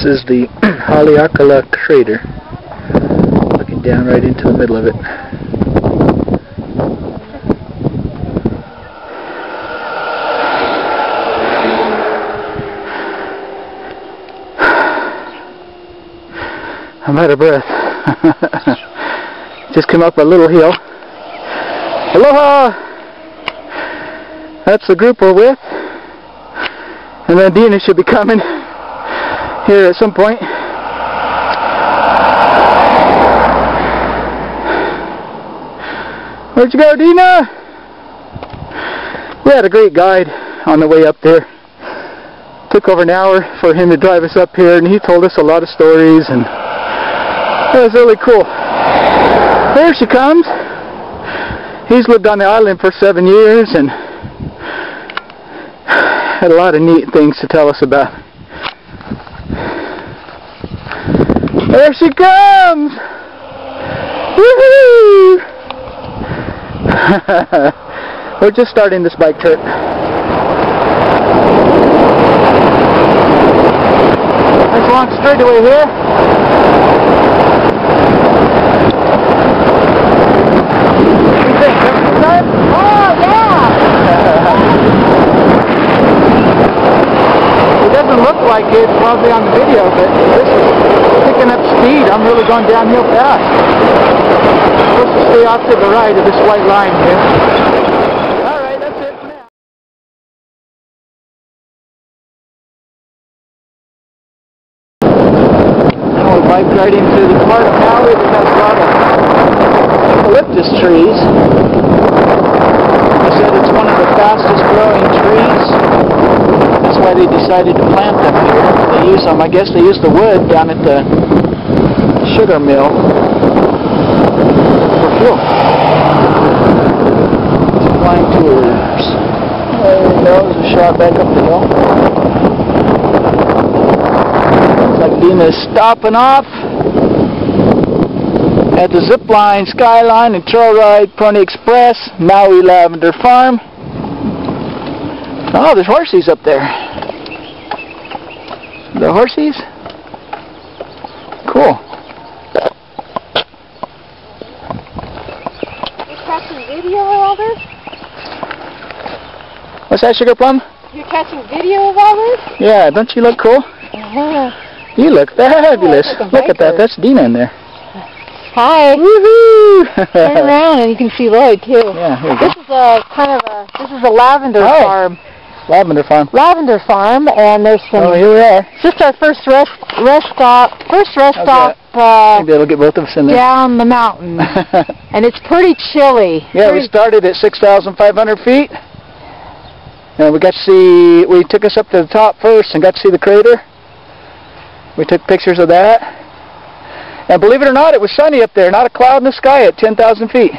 This is the Haleakala crater, looking down right into the middle of it. I'm out of breath. Just came up a little hill. Aloha! That's the group we're with. And then Dina should be coming here at some point. Where'd you go, Dina? We had a great guide on the way up there. Took over an hour for him to drive us up here, and he told us a lot of stories, and it was really cool. There she comes. He's lived on the island for 7 years and had a lot of neat things to tell us about. There she comes! Woohoo! We're just starting this bike trip. Nice long straightaway here. What do you think? That's good time? Oh, yeah! It doesn't look like it probably on the video, but this is picking up speed. I'm really going downhill fast. I'm supposed to stay off to the right of this white line here. Alright, that's it for now. Now we're bike riding through the part of Maui that has a lot of eucalyptus trees. They said it's one of the fastest growing trees. That's why they decided to plant them here. They use them, I guess they use the wood down at the sugar mill for fuel. Flying tours. There we go, there's a shot back up the hill. Looks like Dina's stopping off at the Zipline, Skyline, and Trail Ride, Pony Express, Maui Lavender Farm. Oh, there's horsies up there. The horsies? Cool. You're catching video of all this? What's that, Sugar Plum? You're catching video of all this? Yeah, don't you look cool? You look fabulous. Oh, look at that, that's Dina in there. Hi. Woohoo! Turn around and you can see Lloyd too. Yeah, here we go. This is a this is a lavender farm. Lavender farm. Lavender farm, and there's some. Oh, here we are. It's just our first rest stop. First rest stop. Maybe that'll get both of us in there. Down the mountain, and it's pretty chilly. Yeah, we started at 6,500 feet, and we got to see. We took us up to the top first and got to see the crater. We took pictures of that. And believe it or not, it was sunny up there, not a cloud in the sky at 10,000 feet.